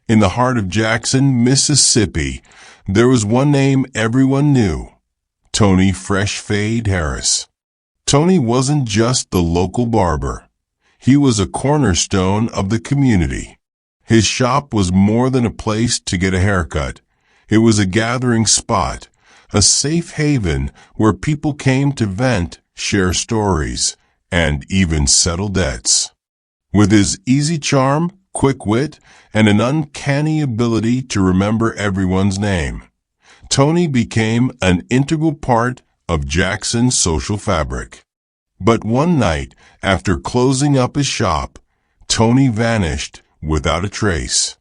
In the heart of Jackson, Mississippi, there was one name everyone knew: Tony Fresh Fade Harris. Tony wasn't just the local barber. He was a cornerstone of the community. His shop was more than a place to get a haircut. It was a gathering spot, a safe haven where people came to vent, share stories, and even settle debts. With his easy charm, quick wit, and an uncanny ability to remember everyone's name, Tony became an integral part of Jackson's social fabric. But one night, after closing up his shop, Tony vanished without a trace.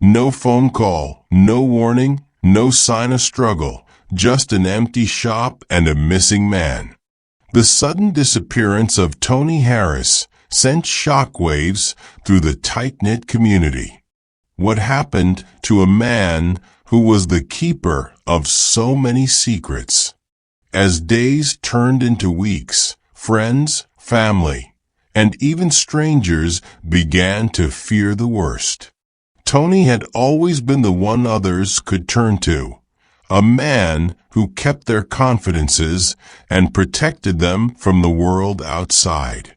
No phone call, no warning, no sign of struggle, just an empty shop and a missing man. The sudden disappearance of Tony Harris sent shockwaves through the tight-knit community. What happened to a man who was the keeper of so many secrets? As days turned into weeks, friends, family, and even strangers began to fear the worst. Tony had always been the one others could turn to, a man who kept their confidences and protected them from the world outside.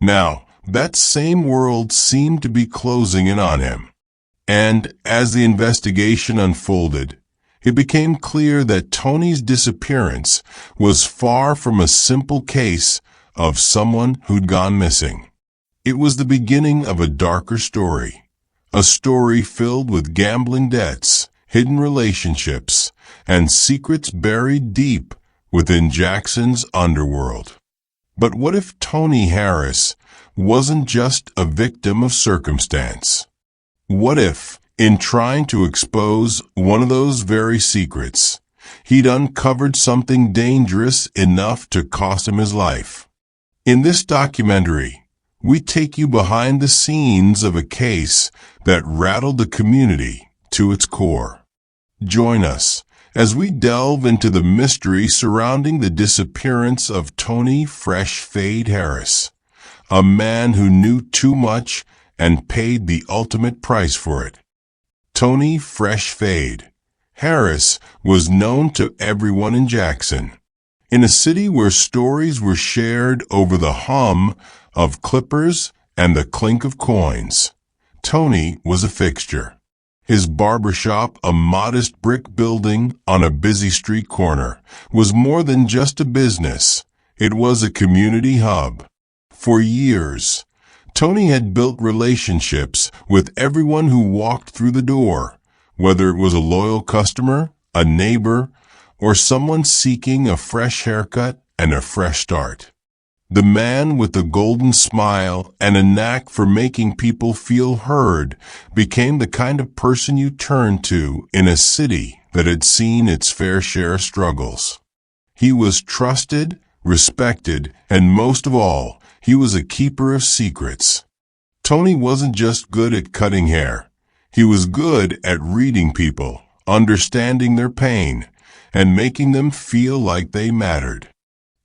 Now, that same world seemed to be closing in on him. And as the investigation unfolded, it became clear that Tony's disappearance was far from a simple case of someone who'd gone missing. It was the beginning of a darker story, a story filled with gambling debts, hidden relationships, and secrets buried deep within Jackson's underworld. But what if Tony Harris wasn't just a victim of circumstance? What if, in trying to expose one of those very secrets, he'd uncovered something dangerous enough to cost him his life? In this documentary, we take you behind the scenes of a case that rattled the community to its core. Join us as we delve into the mystery surrounding the disappearance of Tony Fresh Fade Harris, a man who knew too much and paid the ultimate price for it. Tony Fresh Fade Harris was known to everyone in Jackson. In a city where stories were shared over the hum of clippers and the clink of coins, Tony was a fixture. His barbershop, a modest brick building on a busy street corner, was more than just a business. It was a community hub. For years, Tony had built relationships with everyone who walked through the door, whether it was a loyal customer, a neighbor, or someone seeking a fresh haircut and a fresh start. The man with the golden smile and a knack for making people feel heard became the kind of person you turned to in a city that had seen its fair share of struggles. He was trusted, respected, and most of all, he was a keeper of secrets. Tony wasn't just good at cutting hair. He was good at reading people, understanding their pain, and making them feel like they mattered.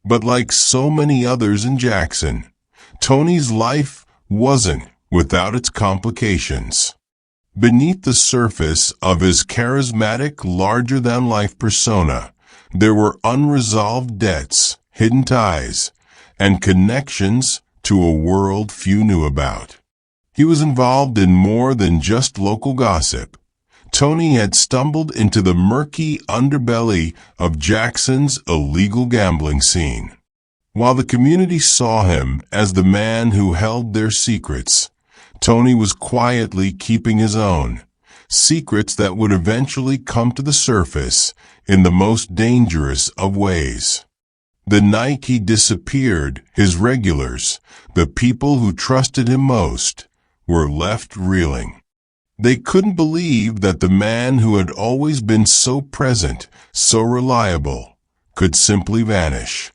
But like so many others in Jackson, Tony's life wasn't without its complications. Beneath the surface of his charismatic, larger-than-life persona, there were unresolved debts, hidden ties, and connections to a world few knew about. He was involved in more than just local gossip. Tony had stumbled into the murky underbelly of Jackson's illegal gambling scene. While the community saw him as the man who held their secrets, Tony was quietly keeping his own, secrets that would eventually come to the surface in the most dangerous of ways. The night he disappeared, his regulars, the people who trusted him most, were left reeling. They couldn't believe that the man who had always been so present, so reliable, could simply vanish.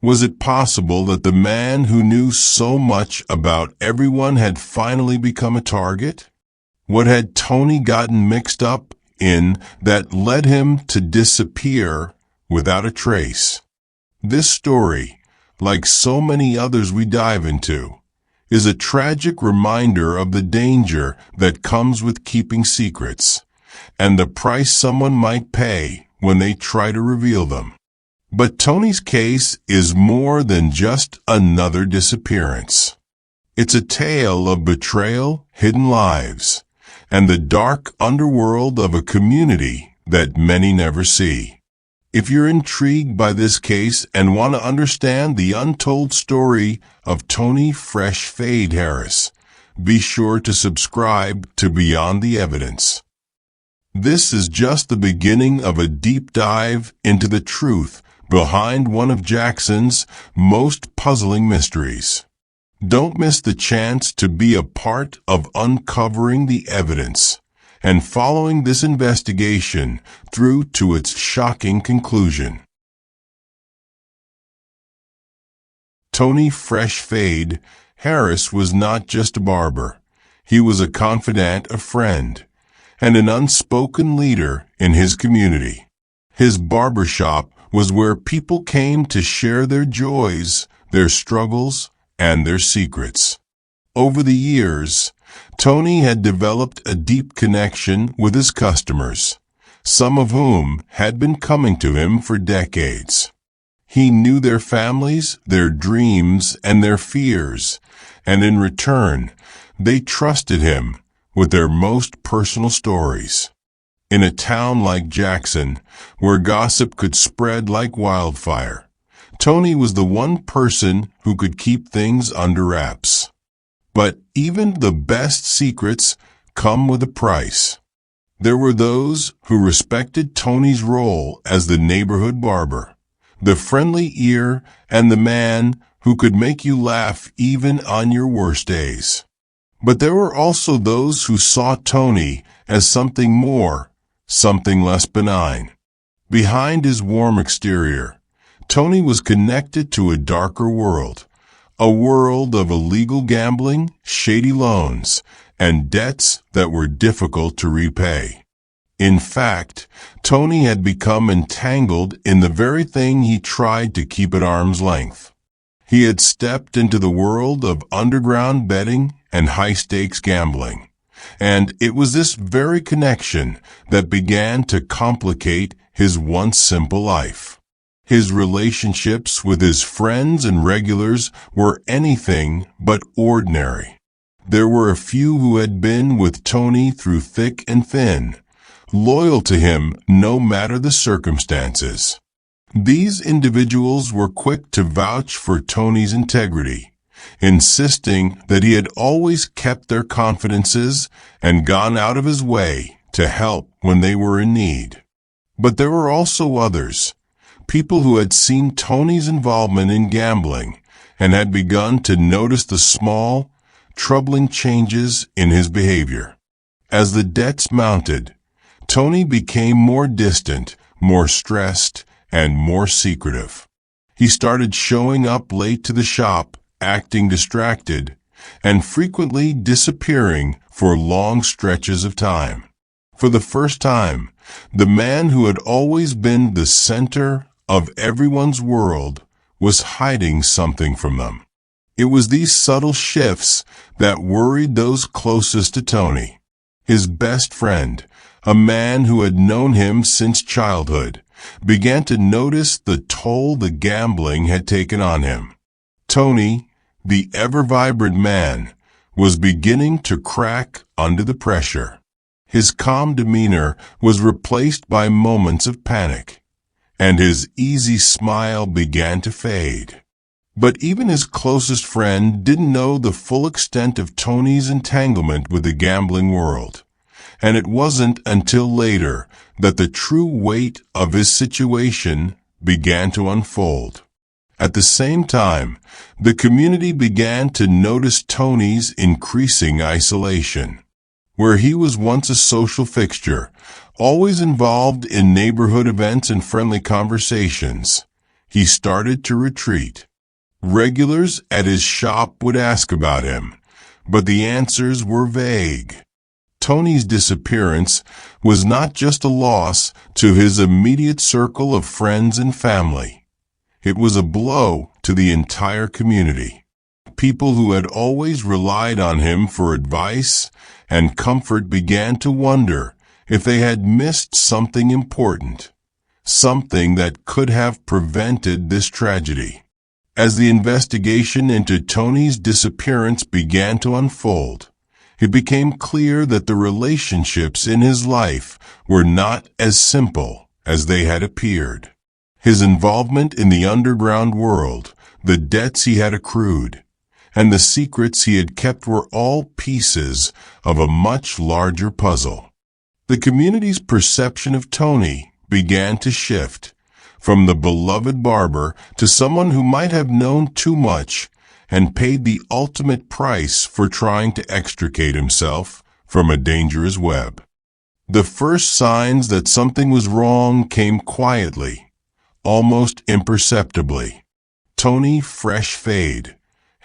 Was it possible that the man who knew so much about everyone had finally become a target? What had Tony gotten mixed up in that led him to disappear without a trace? This story, like so many others we dive into, is a tragic reminder of the danger that comes with keeping secrets, and the price someone might pay when they try to reveal them. But Tony's case is more than just another disappearance. It's a tale of betrayal, hidden lives, and the dark underworld of a community that many never see. If you're intrigued by this case and want to understand the untold story of Tony Fresh Fade Harris, be sure to subscribe to Beyond the Evidence. This is just the beginning of a deep dive into the truth behind one of Jackson's most puzzling mysteries. Don't miss the chance to be a part of uncovering the evidence and following this investigation through to its shocking conclusion. Tony Fresh Fade Harris was not just a barber. He was a confidant, a friend, and an unspoken leader in his community. His barbershop was where people came to share their joys, their struggles, and their secrets. Over the years, Tony had developed a deep connection with his customers, some of whom had been coming to him for decades. He knew their families, their dreams, and their fears, and in return, they trusted him with their most personal stories. In a town like Jackson, where gossip could spread like wildfire, Tony was the one person who could keep things under wraps. But even the best secrets come with a price. There were those who respected Tony's role as the neighborhood barber, the friendly ear, and the man who could make you laugh even on your worst days. But there were also those who saw Tony as something more, something less benign. Behind his warm exterior, Tony was connected to a darker world, a world of illegal gambling, shady loans, and debts that were difficult to repay. In fact, Tony had become entangled in the very thing he tried to keep at arm's length. He had stepped into the world of underground betting and high-stakes gambling, and it was this very connection that began to complicate his once simple life. His relationships with his friends and regulars were anything but ordinary. There were a few who had been with Tony through thick and thin, loyal to him no matter the circumstances. These individuals were quick to vouch for Tony's integrity, insisting that he had always kept their confidences and gone out of his way to help when they were in need. But there were also others, people who had seen Tony's involvement in gambling and had begun to notice the small, troubling changes in his behavior. As the debts mounted, Tony became more distant, more stressed, and more secretive. He started showing up late to the shop, acting distracted, and frequently disappearing for long stretches of time. For the first time, the man who had always been the center of everyone's world was hiding something from them. It was these subtle shifts that worried those closest to Tony. His best friend, a man who had known him since childhood, began to notice the toll the gambling had taken on him. Tony, the ever-vibrant man, was beginning to crack under the pressure. His calm demeanor was replaced by moments of panic, and his easy smile began to fade. But even his closest friend didn't know the full extent of Tony's entanglement with the gambling world, and it wasn't until later that the true weight of his situation began to unfold. At the same time, the community began to notice Tony's increasing isolation. Where he was once a social fixture, always involved in neighborhood events and friendly conversations, he started to retreat. Regulars at his shop would ask about him, but the answers were vague. Tony's disappearance was not just a loss to his immediate circle of friends and family. It was a blow to the entire community. people who had always relied on him for advice and comfort began to wonder if they had missed something important, something that could have prevented this tragedy. As the investigation into Tony's disappearance began to unfold, it became clear that the relationships in his life were not as simple as they had appeared. His involvement in the underground world, the debts he had accrued, and the secrets he had kept were all pieces of a much larger puzzle. The community's perception of Tony began to shift from the beloved barber to someone who might have known too much and paid the ultimate price for trying to extricate himself from a dangerous web. The first signs that something was wrong came quietly, almost imperceptibly. Tony Fresh Fade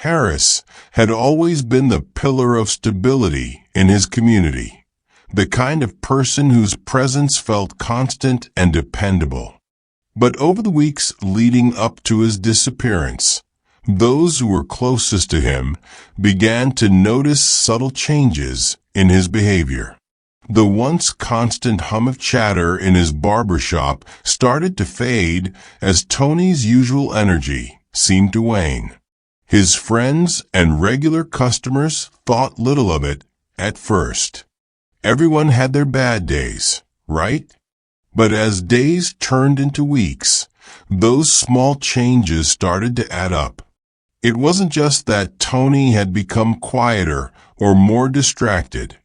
Harris had always been the pillar of stability in his community, the kind of person whose presence felt constant and dependable. But over the weeks leading up to his disappearance, those who were closest to him began to notice subtle changes in his behavior. The once constant hum of chatter in his barber shop started to fade as Tony's usual energy seemed to wane. His friends and regular customers thought little of it at first. Everyone had their bad days, right? But as days turned into weeks, those small changes started to add up. It wasn't just that Tony had become quieter or more distracted.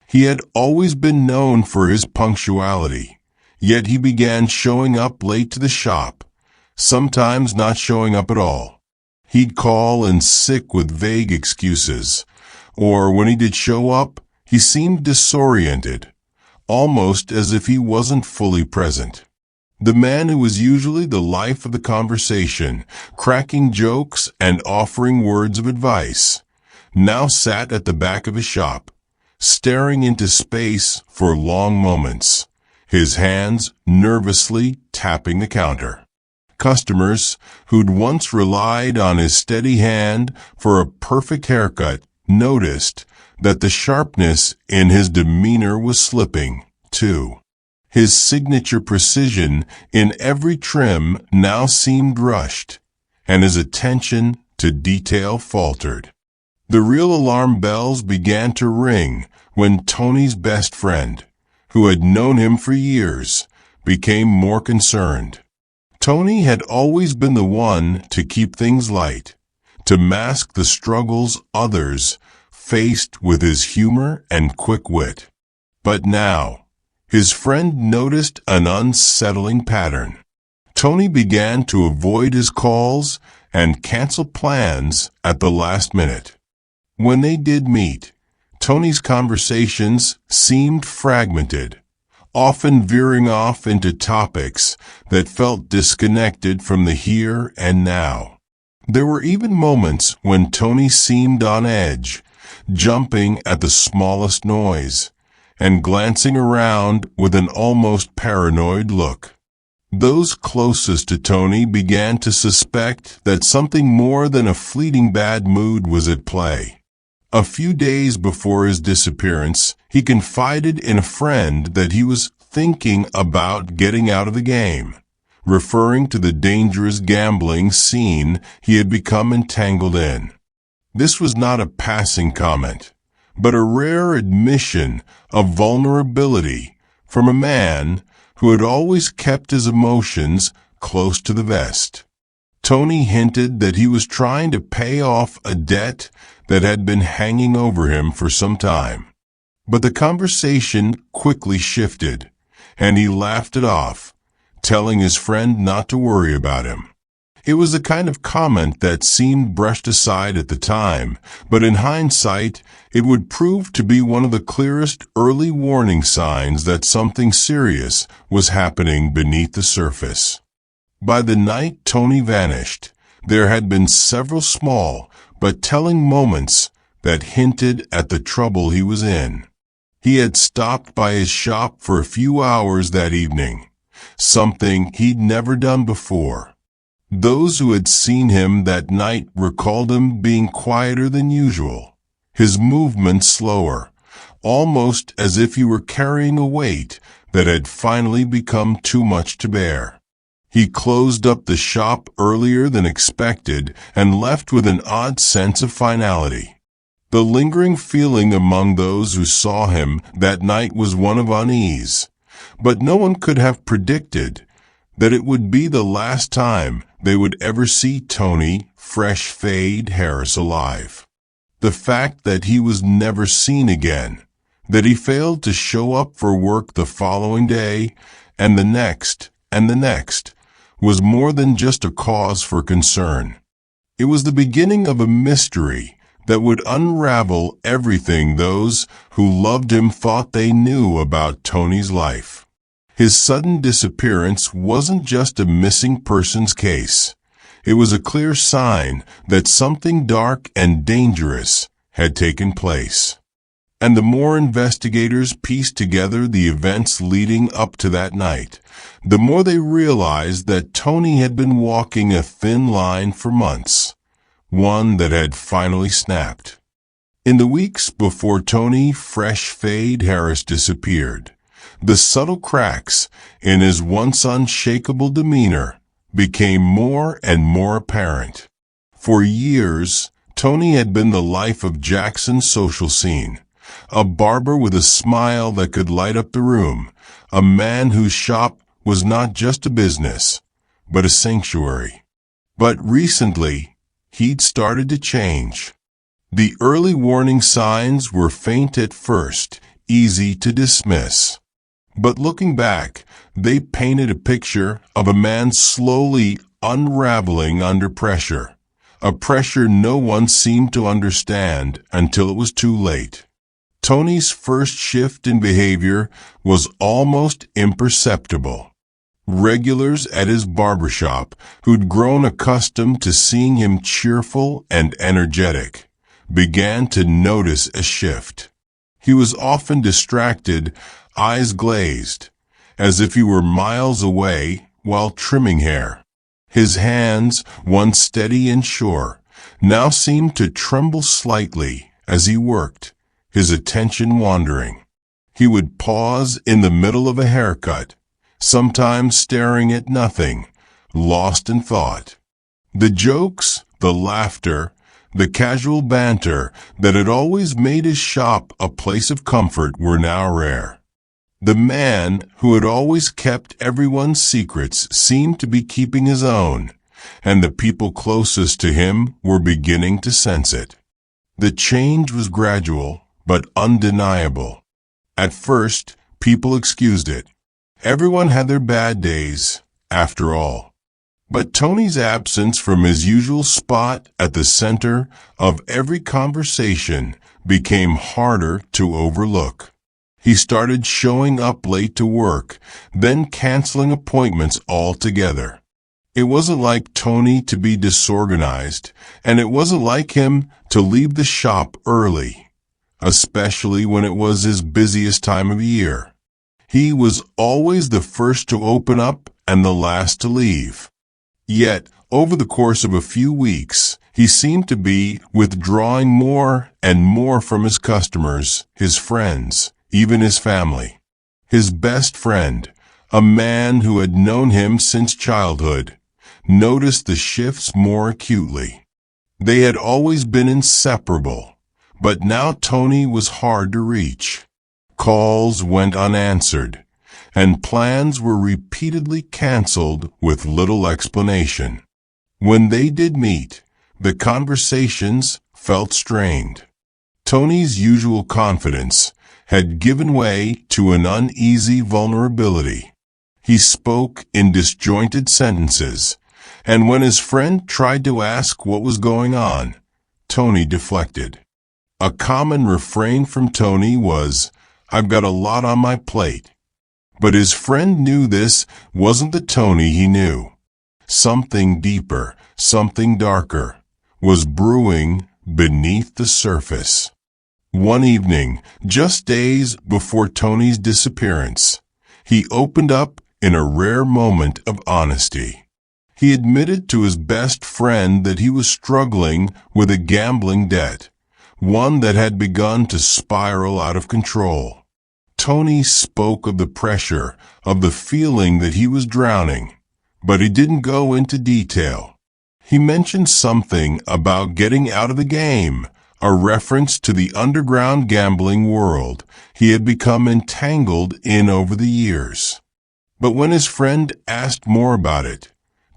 He had always been known for his punctuality, yet he began showing up late to the shop, sometimes not showing up at all. He'd call in sick with vague excuses, or when he did show up, he seemed disoriented, almost as if he wasn't fully present. The man who was usually the life of the conversation, cracking jokes and offering words of advice, now sat at the back of his shop, staring into space for long moments, his hands nervously tapping the counter. Customers who'd once relied on his steady hand for a perfect haircut noticed that the sharpness in his demeanor was slipping, too. His signature precision in every trim now seemed rushed, and his attention to detail faltered. The real alarm bells began to ring when Tony's best friend, who had known him for years, became more concerned. Tony had always been the one to keep things light, to mask the struggles others faced with his humor and quick wit. But now, his friend noticed an unsettling pattern. Tony began to avoid his calls and cancel plans at the last minute. When they did meet, Tony's conversations seemed fragmented, often veering off into topics that felt disconnected from the here and now. There were even moments when Tony seemed on edge, jumping at the smallest noise, and glancing around with an almost paranoid look. Those closest to Tony began to suspect that something more than a fleeting bad mood was at play. A few days before his disappearance, he confided in a friend that he was thinking about getting out of the game, referring to the dangerous gambling scene he had become entangled in. This was not a passing comment, but a rare admission of vulnerability from a man who had always kept his emotions close to the vest. Tony hinted that he was trying to pay off a debt that had been hanging over him for some time. But the conversation quickly shifted, and he laughed it off, telling his friend not to worry about him. It was the kind of comment that seemed brushed aside at the time, but in hindsight, it would prove to be one of the clearest early warning signs that something serious was happening beneath the surface. By the night Tony vanished, there had been several small but telling moments that hinted at the trouble he was in. He had stopped by his shop for a few hours that evening, something he'd never done before. Those who had seen him that night recalled him being quieter than usual, his movements slower, almost as if he were carrying a weight that had finally become too much to bear. He closed up the shop earlier than expected and left with an odd sense of finality. The lingering feeling among those who saw him that night was one of unease, but no one could have predicted that it would be the last time they would ever see Tony Fresh Fade Harris alive. The fact that he was never seen again, that he failed to show up for work the following day, and the next, was more than just a cause for concern. It was the beginning of a mystery that would unravel everything those who loved him thought they knew about Tony's life. His sudden disappearance wasn't just a missing persons case. It was a clear sign that something dark and dangerous had taken place. And the more investigators pieced together the events leading up to that night, the more they realized that Tony had been walking a thin line for months, one that had finally snapped. In the weeks before Tony Fresh Fade Harris disappeared, the subtle cracks in his once unshakable demeanor became more and more apparent. For years, Tony had been the life of Jackson's social scene, a barber with a smile that could light up the room, a man whose shop was not just a business, but a sanctuary. But recently, he'd started to change. The early warning signs were faint at first, easy to dismiss. But looking back, they painted a picture of a man slowly unraveling under pressure, a pressure no one seemed to understand until it was too late. Tony's first shift in behavior was almost imperceptible. Regulars at his barbershop, who'd grown accustomed to seeing him cheerful and energetic, began to notice a shift. He was often distracted, eyes glazed, as if he were miles away while trimming hair. His hands, once steady and sure, now seemed to tremble slightly as he worked, his attention wandering. He would pause in the middle of a haircut, sometimes staring at nothing, lost in thought. The jokes, the laughter, the casual banter that had always made his shop a place of comfort were now rare. The man who had always kept everyone's secrets seemed to be keeping his own, and the people closest to him were beginning to sense it. The change was gradual, but undeniable. At first, people excused it. Everyone had their bad days, after all. But Tony's absence from his usual spot at the center of every conversation became harder to overlook. He started showing up late to work, then canceling appointments altogether. It wasn't like Tony to be disorganized, and it wasn't like him to leave the shop early, especially when it was his busiest time of year. He was always the first to open up and the last to leave. Yet, over the course of a few weeks, he seemed to be withdrawing more and more from his customers, his friends, even his family. His best friend, a man who had known him since childhood, noticed the shifts more acutely. They had always been inseparable, but now Tony was hard to reach. Calls went unanswered, and plans were repeatedly canceled with little explanation. When they did meet, the conversations felt strained. Tony's usual confidence had given way to an uneasy vulnerability. He spoke in disjointed sentences, and when his friend tried to ask what was going on, Tony deflected. A common refrain from Tony was, "I've got a lot on my plate." But his friend knew this wasn't the Tony he knew. Something deeper, something darker, was brewing beneath the surface. One evening, just days before Tony's disappearance, he opened up in a rare moment of honesty. He admitted to his best friend that he was struggling with a gambling debt, one that had begun to spiral out of control. Tony spoke of the pressure, of the feeling that he was drowning, but he didn't go into detail. He mentioned something about getting out of the game, a reference to the underground gambling world he had become entangled in over the years. But when his friend asked more about it,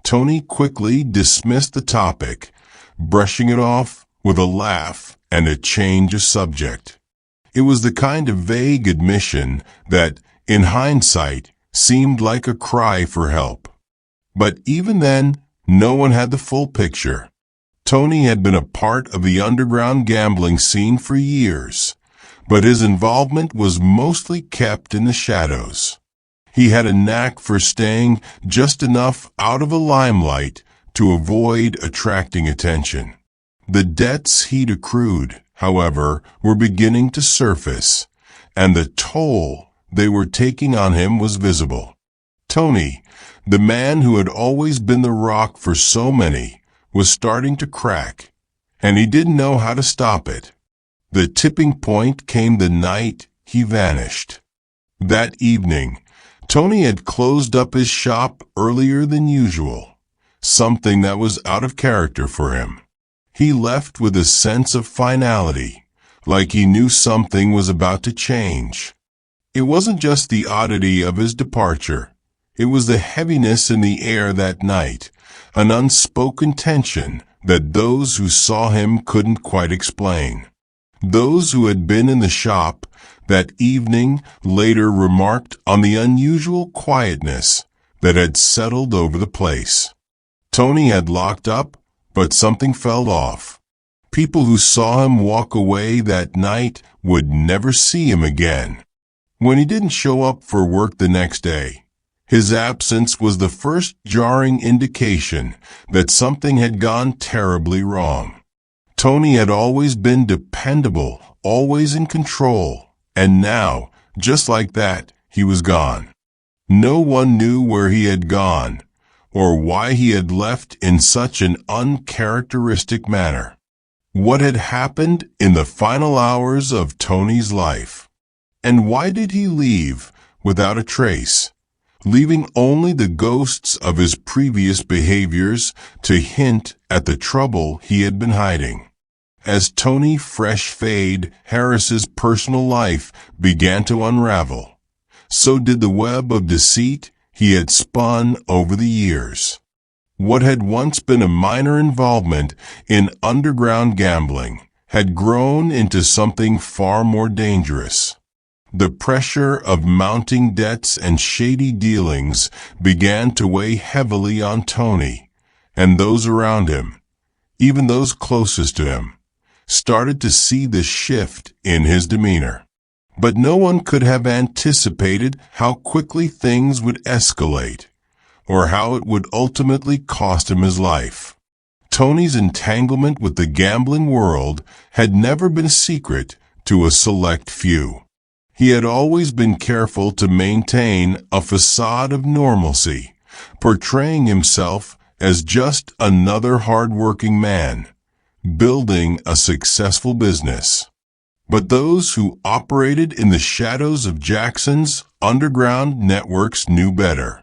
Tony quickly dismissed the topic, brushing it off with a laugh and a change of subject. It was the kind of vague admission that, in hindsight, seemed like a cry for help. But even then, no one had the full picture. Tony had been a part of the underground gambling scene for years, but his involvement was mostly kept in the shadows. He had a knack for staying just enough out of the limelight to avoid attracting attention. The debts he'd accrued, however, were beginning to surface, and the toll they were taking on him was visible. Tony, the man who had always been the rock for so many, was starting to crack, and he didn't know how to stop it. The tipping point came the night he vanished. That evening, Tony had closed up his shop earlier than usual, something that was out of character for him. He left with a sense of finality, like he knew something was about to change. It wasn't just the oddity of his departure. It was the heaviness in the air that night, an unspoken tension that those who saw him couldn't quite explain. Those who had been in the shop that evening later remarked on the unusual quietness that had settled over the place. Tony had locked up, but something fell off. People who saw him walk away that night would never see him again. When he didn't show up for work the next day, his absence was the first jarring indication that something had gone terribly wrong. Tony had always been dependable, always in control, and now, just like that, he was gone. No one knew where he had gone, or why he had left in such an uncharacteristic manner. What had happened in the final hours of Tony's life? And why did he leave without a trace, leaving only the ghosts of his previous behaviors to hint at the trouble he had been hiding? As Tony Fresh Fade Harris's personal life began to unravel, so did the web of deceit he had spun over the years. What had once been a minor involvement in underground gambling had grown into something far more dangerous. The pressure of mounting debts and shady dealings began to weigh heavily on Tony, and those around him, even those closest to him, started to see the shift in his demeanor. But no one could have anticipated how quickly things would escalate, or how it would ultimately cost him his life. Tony's entanglement with the gambling world had never been a secret to a select few. He had always been careful to maintain a facade of normalcy, portraying himself as just another hard-working man, building a successful business. But those who operated in the shadows of Jackson's underground networks knew better.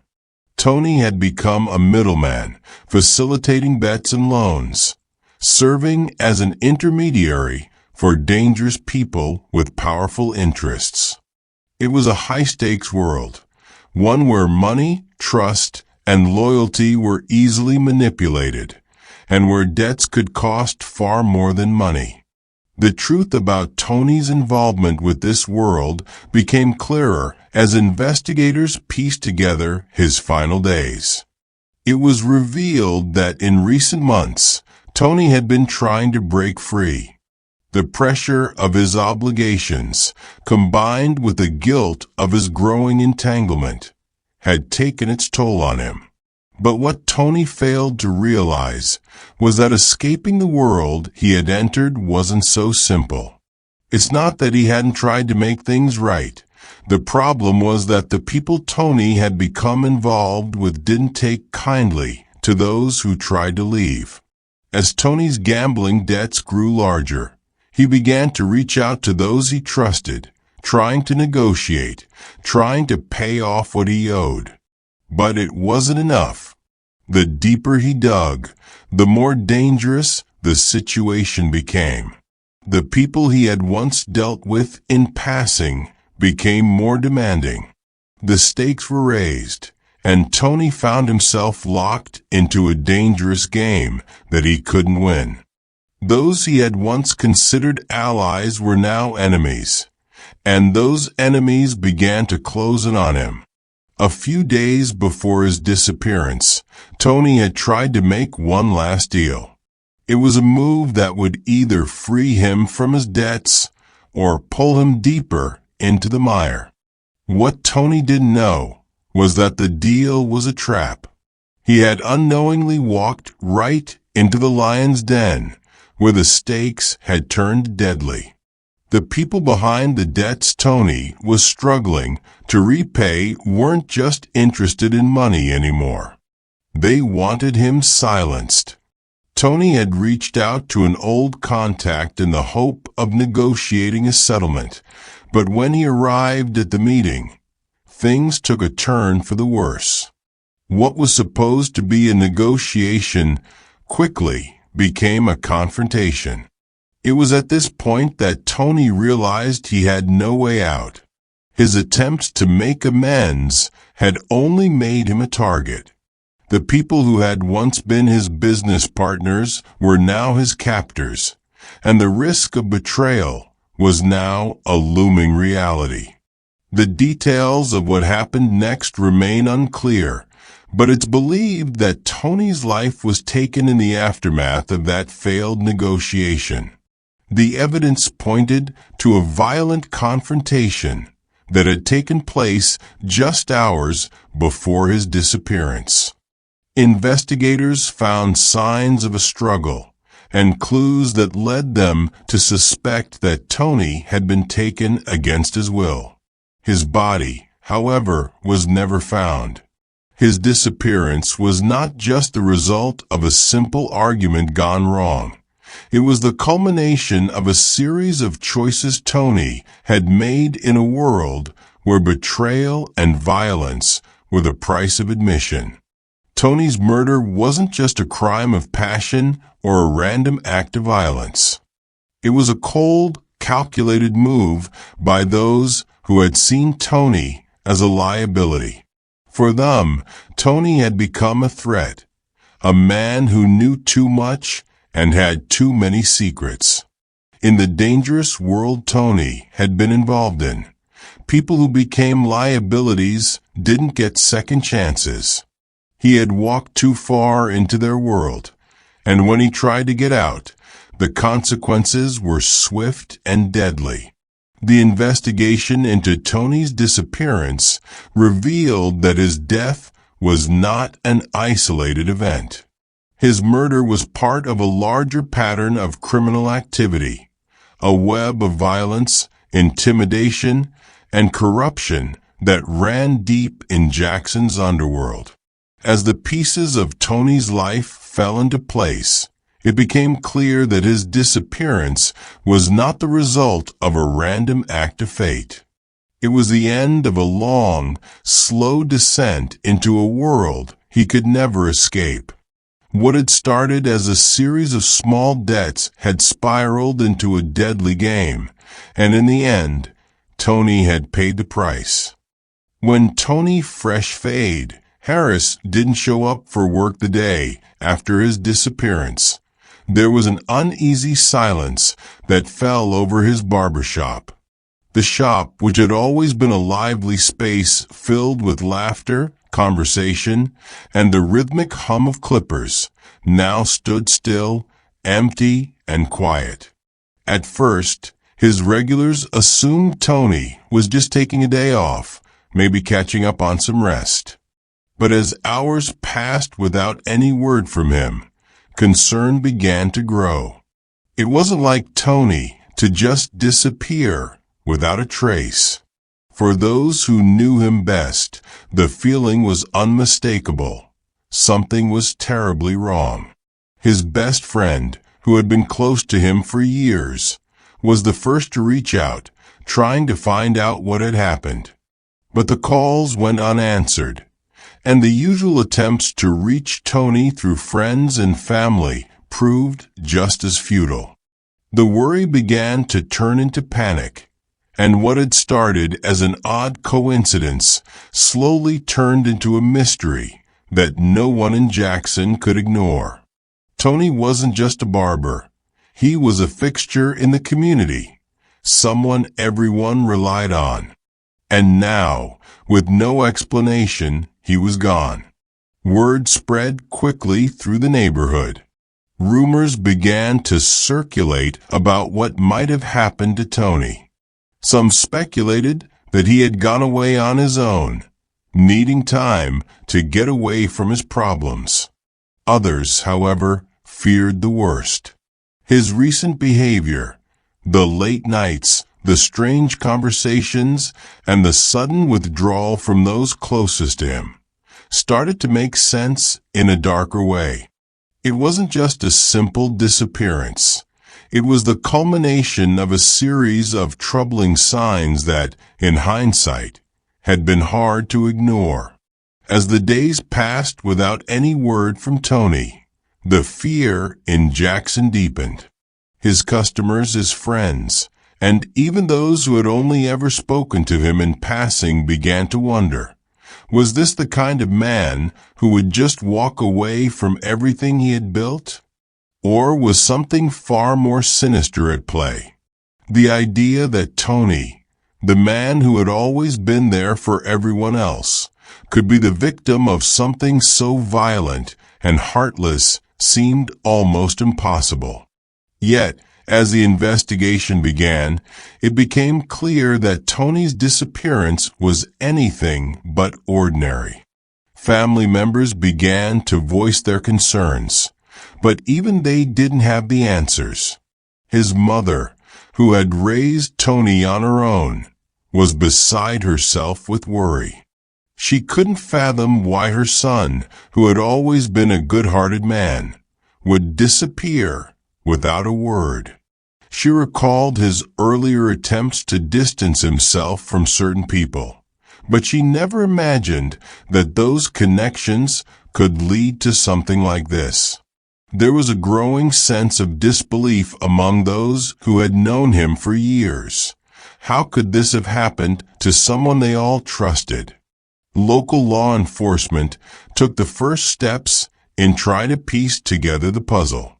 Tony had become a middleman, facilitating bets and loans, serving as an intermediary for dangerous people with powerful interests. It was a high-stakes world, one where money, trust, and loyalty were easily manipulated, and where debts could cost far more than money. The truth about Tony's involvement with this world became clearer as investigators pieced together his final days. It was revealed that in recent months, Tony had been trying to break free. The pressure of his obligations, combined with the guilt of his growing entanglement, had taken its toll on him. But what Tony failed to realize was that escaping the world he had entered wasn't so simple. It's not that he hadn't tried to make things right. The problem was that the people Tony had become involved with didn't take kindly to those who tried to leave. As Tony's gambling debts grew larger, he began to reach out to those he trusted, trying to negotiate, trying to pay off what he owed. But it wasn't enough. The deeper he dug, the more dangerous the situation became. The people he had once dealt with in passing became more demanding. The stakes were raised, and Tony found himself locked into a dangerous game that he couldn't win. Those he had once considered allies were now enemies, and those enemies began to close in on him. A few days before his disappearance, Tony had tried to make one last deal. It was a move that would either free him from his debts or pull him deeper into the mire. What Tony didn't know was that the deal was a trap. He had unknowingly walked right into the lion's den, where the stakes had turned deadly. The people behind the debts Tony was struggling to repay weren't just interested in money anymore. They wanted him silenced. Tony had reached out to an old contact in the hope of negotiating a settlement, but when he arrived at the meeting, things took a turn for the worse. What was supposed to be a negotiation quickly became a confrontation. It was at this point that Tony realized he had no way out. His attempts to make amends had only made him a target. The people who had once been his business partners were now his captors, and the risk of betrayal was now a looming reality. The details of what happened next remain unclear, but it's believed that Tony's life was taken in the aftermath of that failed negotiation. The evidence pointed to a violent confrontation that had taken place just hours before his disappearance. Investigators found signs of a struggle and clues that led them to suspect that Tony had been taken against his will. His body, however, was never found. His disappearance was not just the result of a simple argument gone wrong. It was the culmination of a series of choices Tony had made in a world where betrayal and violence were the price of admission. Tony's murder wasn't just a crime of passion or a random act of violence. It was a cold, calculated move by those who had seen Tony as a liability. For them, Tony had become a threat, a man who knew too much and had too many secrets. In the dangerous world Tony had been involved in, people who became liabilities didn't get second chances. He had walked too far into their world, and when he tried to get out, the consequences were swift and deadly. The investigation into Tony's disappearance revealed that his death was not an isolated event. His murder was part of a larger pattern of criminal activity, a web of violence, intimidation, and corruption that ran deep in Jackson's underworld. As the pieces of Tony's life fell into place, it became clear that his disappearance was not the result of a random act of fate. It was the end of a long, slow descent into a world he could never escape. What had started as a series of small debts had spiraled into a deadly game, and in the end, Tony had paid the price. When Tony Freshfade Harris didn't show up for work the day after his disappearance, there was an uneasy silence that fell over his barber shop. The shop, which had always been a lively space filled with laughter, conversation, and the rhythmic hum of clippers, now stood still, empty, and quiet. At first, his regulars assumed Tony was just taking a day off, maybe catching up on some rest. But as hours passed without any word from him, concern began to grow. It wasn't like Tony to just disappear without a trace. For those who knew him best, the feeling was unmistakable. something was terribly wrong. His best friend, who had been close to him for years, was the first to reach out, trying to find out what had happened. But the calls went unanswered, and the usual attempts to reach Tony through friends and family proved just as futile. The worry began to turn into panic, and what had started as an odd coincidence slowly turned into a mystery that no one in Jackson could ignore. Tony wasn't just a barber. He was a fixture in the community, someone everyone relied on. And now, with no explanation, he was gone. Word spread quickly through the neighborhood. Rumors began to circulate about what might have happened to Tony. Some speculated that he had gone away on his own, needing time to get away from his problems. Others, however, feared the worst. His recent behavior, the late nights, the strange conversations, and the sudden withdrawal from those closest to him, started to make sense in a darker way. It wasn't just a simple disappearance. It was the culmination of a series of troubling signs that, in hindsight, had been hard to ignore. As the days passed without any word from Tony, the fear in Jackson deepened. His customers, his friends, and even those who had only ever spoken to him in passing began to wonder, was this the kind of man who would just walk away from everything he had built? Or was something far more sinister at play? The idea that Tony, the man who had always been there for everyone else, could be the victim of something so violent and heartless seemed almost impossible. Yet, as the investigation began, it became clear that Tony's disappearance was anything but ordinary. Family members began to voice their concerns, but even they didn't have the answers. His mother, who had raised Tony on her own, was beside herself with worry. She couldn't fathom why her son, who had always been a good-hearted man, would disappear without a word. She recalled his earlier attempts to distance himself from certain people, but she never imagined that those connections could lead to something like this. There was a growing sense of disbelief among those who had known him for years. How could this have happened to someone they all trusted? Local law enforcement took the first steps in trying to piece together the puzzle.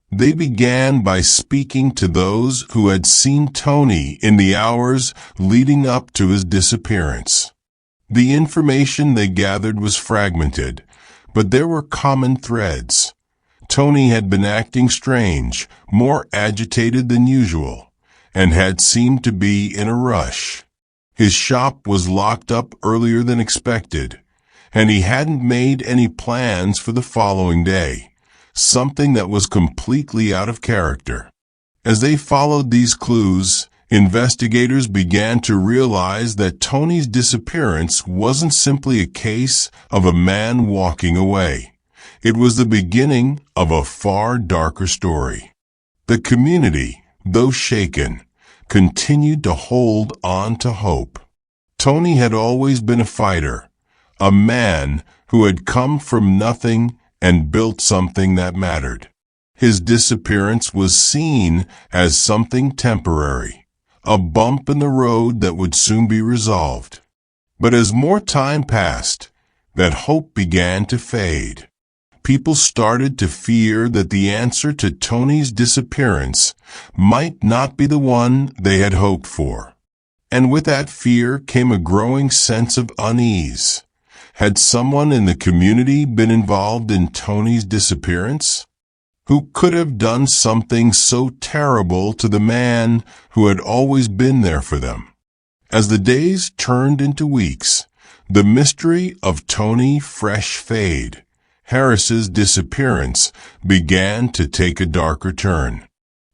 They began by speaking to those who had seen Tony in the hours leading up to his disappearance. The information they gathered was fragmented, but there were common threads. Tony had been acting strange, more agitated than usual, and had seemed to be in a rush. His shop was locked up earlier than expected, and he hadn't made any plans for the following day, something that was completely out of character. As they followed these clues, investigators began to realize that Tony's disappearance wasn't simply a case of a man walking away. It was the beginning of a far darker story. The community, though shaken, continued to hold on to hope. Tony had always been a fighter, a man who had come from nothing and built something that mattered. His disappearance was seen as something temporary, a bump in the road that would soon be resolved. But as more time passed, that hope began to fade. People started to fear that the answer to Tony's disappearance might not be the one they had hoped for. And with that fear came a growing sense of unease. Had someone in the community been involved in Tony's disappearance? Who could have done something so terrible to the man who had always been there for them? As the days turned into weeks, the mystery of Tony Fresh Fade Harris's disappearance began to take a darker turn.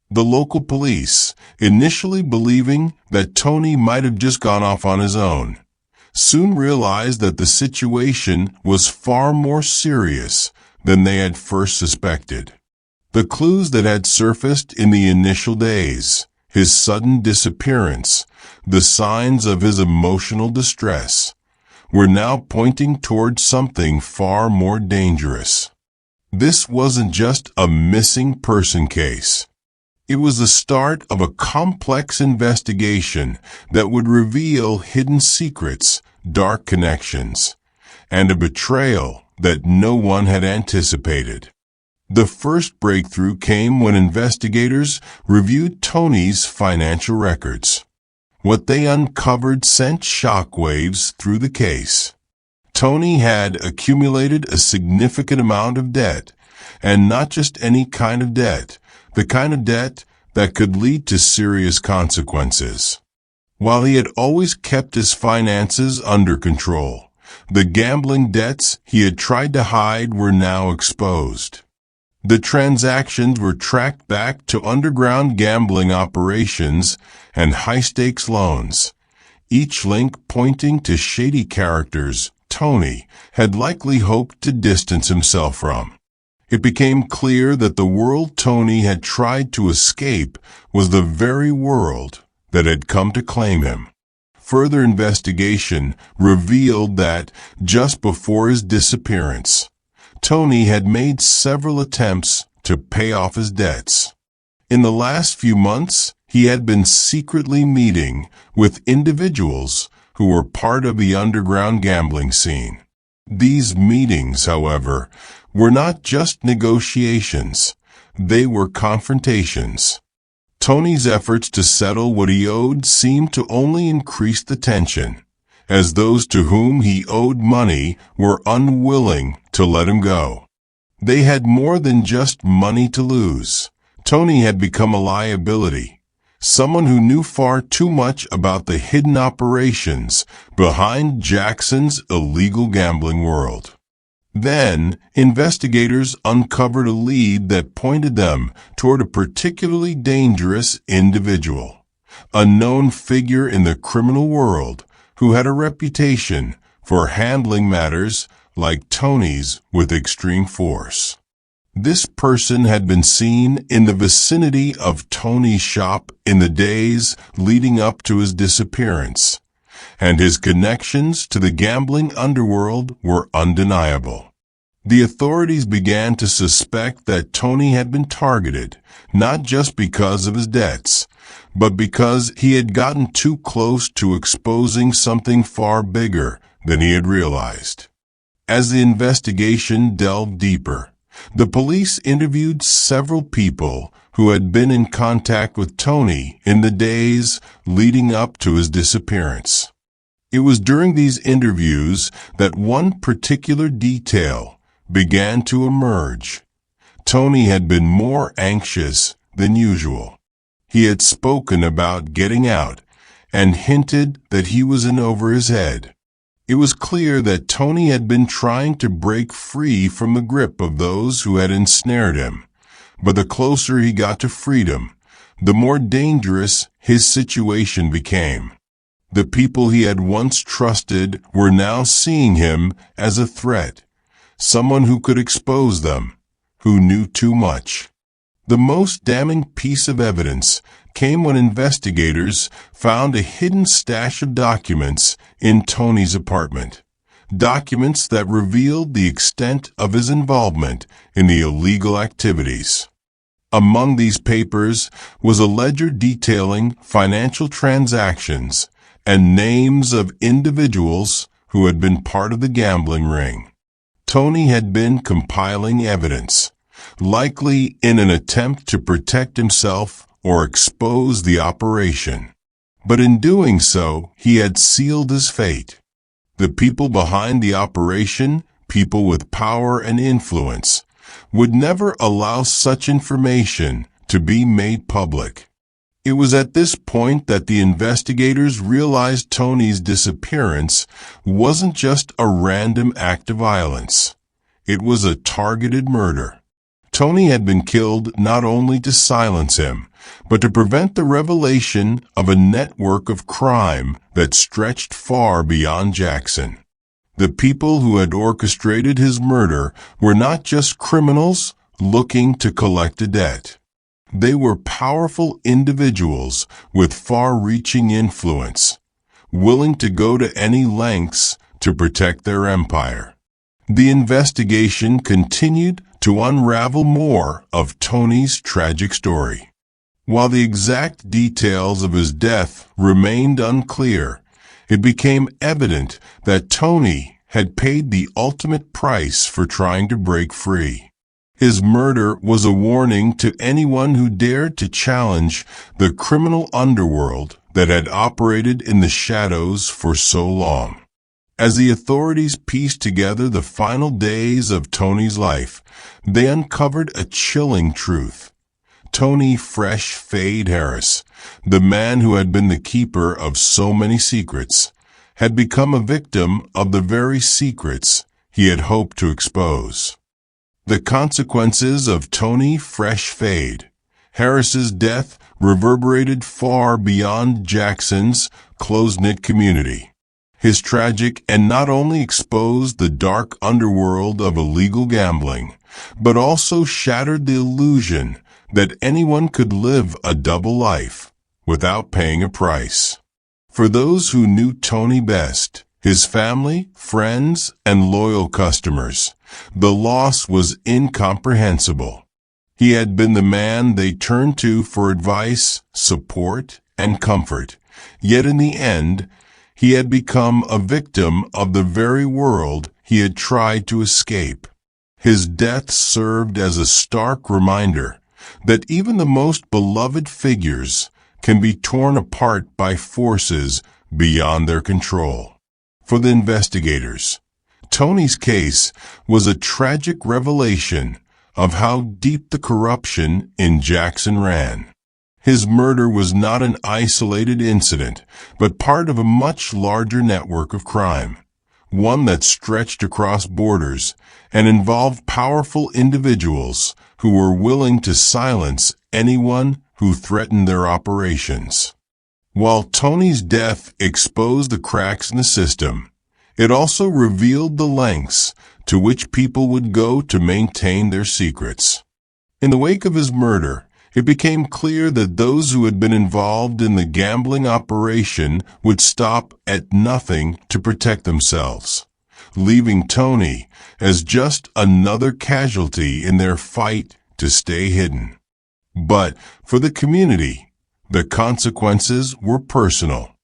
The local police, initially believing that Tony might have just gone off on his own, soon realized that the situation was far more serious than they had first suspected. The clues that had surfaced in the initial days, his sudden disappearance, the signs of his emotional distress, were now pointing towards something far more dangerous. This wasn't just a missing person case. It was the start of a complex investigation that would reveal hidden secrets, dark connections, and a betrayal that no one had anticipated. The first breakthrough came when investigators reviewed Tony's financial records. What they uncovered sent shockwaves through the case. Tony had accumulated a significant amount of debt, and not just any kind of debt, the kind of debt that could lead to serious consequences. While he had always kept his finances under control, the gambling debts he had tried to hide were now exposed. The transactions were tracked back to underground gambling operations and high-stakes loans, each link pointing to shady characters Tony had likely hoped to distance himself from. It became clear that the world Tony had tried to escape was the very world that had come to claim him. Further investigation revealed that just before his disappearance, Tony had made several attempts to pay off his debts. In the last few months, he had been secretly meeting with individuals who were part of the underground gambling scene. These meetings, however, were not just negotiations. They were confrontations. Tony's efforts to settle what he owed seemed to only increase the tension, as those to whom he owed money were unwilling to let him go. They had more than just money to lose. Tony had become a liability, someone who knew far too much about the hidden operations behind Jackson's illegal gambling world. Then, investigators uncovered a lead that pointed them toward a particularly dangerous individual, a known figure in the criminal world who had a reputation for handling matters like Tony's with extreme force. This person had been seen in the vicinity of Tony's shop in the days leading up to his disappearance, and his connections to the gambling underworld were undeniable. The authorities began to suspect that Tony had been targeted, not just because of his debts, but because he had gotten too close to exposing something far bigger than he had realized. As the investigation delved deeper, the police interviewed several people who had been in contact with Tony in the days leading up to his disappearance. It was during these interviews that one particular detail began to emerge. Tony had been more anxious than usual. He had spoken about getting out and hinted that he was in over his head. It was clear that Tony had been trying to break free from the grip of those who had ensnared him. But the closer he got to freedom, the more dangerous his situation became. The people he had once trusted were now seeing him as a threat, someone who could expose them, who knew too much. The most damning piece of evidence came when investigators found a hidden stash of documents in Tony's apartment. Documents that revealed the extent of his involvement in the illegal activities. Among these papers was a ledger detailing financial transactions and names of individuals who had been part of the gambling ring. Tony had been compiling evidence, likely in an attempt to protect himself or expose the operation. But in doing so, he had sealed his fate. The people behind the operation, people with power and influence, would never allow such information to be made public. It was at this point that the investigators realized Tony's disappearance wasn't just a random act of violence. It was a targeted murder. Tony had been killed not only to silence him, but to prevent the revelation of a network of crime that stretched far beyond Jackson. The people who had orchestrated his murder were not just criminals looking to collect a debt. They were powerful individuals with far-reaching influence, willing to go to any lengths to protect their empire. The investigation continued to unravel more of Tony's tragic story. While the exact details of his death remained unclear, it became evident that Tony had paid the ultimate price for trying to break free. His murder was a warning to anyone who dared to challenge the criminal underworld that had operated in the shadows for so long. As the authorities pieced together the final days of Tony's life, they uncovered a chilling truth. Tony Fresh Fade Harris, the man who had been the keeper of so many secrets, had become a victim of the very secrets he had hoped to expose. The consequences of Tony Fresh Fade Harris's death reverberated far beyond Jackson's close-knit community. His tragic end not only exposed the dark underworld of illegal gambling, but also shattered the illusion that anyone could live a double life without paying a price. For those who knew Tony best, his family, friends, and loyal customers, the loss was incomprehensible. He had been the man they turned to for advice, support, and comfort, yet in the end, he had become a victim of the very world he had tried to escape. His death served as a stark reminder that even the most beloved figures can be torn apart by forces beyond their control. For the investigators, Tony's case was a tragic revelation of how deep the corruption in Jackson ran. His murder was not an isolated incident, but part of a much larger network of crime, one that stretched across borders and involved powerful individuals who were willing to silence anyone who threatened their operations. While Tony's death exposed the cracks in the system, it also revealed the lengths to which people would go to maintain their secrets. In the wake of his murder, it became clear that those who had been involved in the gambling operation would stop at nothing to protect themselves, leaving Tony as just another casualty in their fight to stay hidden. But for the community, the consequences were personal.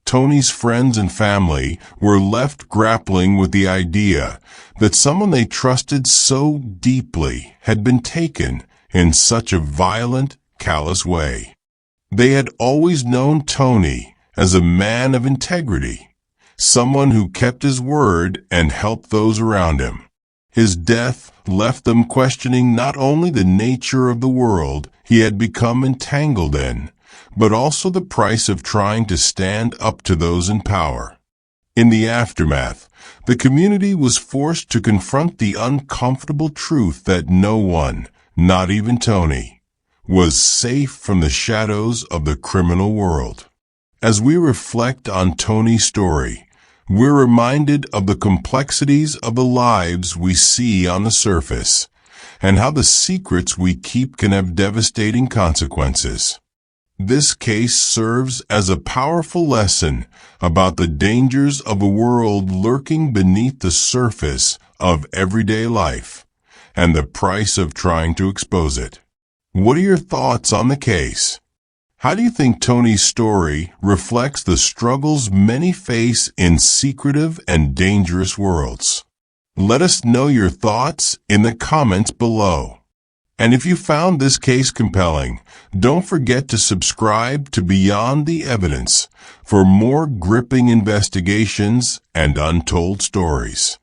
Tony's friends and family were left grappling with the idea that someone they trusted so deeply had been taken in such a violent, callous way. They had always known Tony as a man of integrity, someone who kept his word and helped those around him. His death left them questioning not only the nature of the world he had become entangled in, but also the price of trying to stand up to those in power. In the aftermath, the community was forced to confront the uncomfortable truth that no one, not even Tony, was safe from the shadows of the criminal world. As we reflect on Tony's story, we're reminded of the complexities of the lives we see on the surface, and how the secrets we keep can have devastating consequences. This case serves as a powerful lesson about the dangers of a world lurking beneath the surface of everyday life, and the price of trying to expose it. What are your thoughts on the case? How do you think Tony's story reflects the struggles many face in secretive and dangerous worlds? Let us know your thoughts in the comments below. And if you found this case compelling, don't forget to subscribe to Beyond the Evidence for more gripping investigations and untold stories.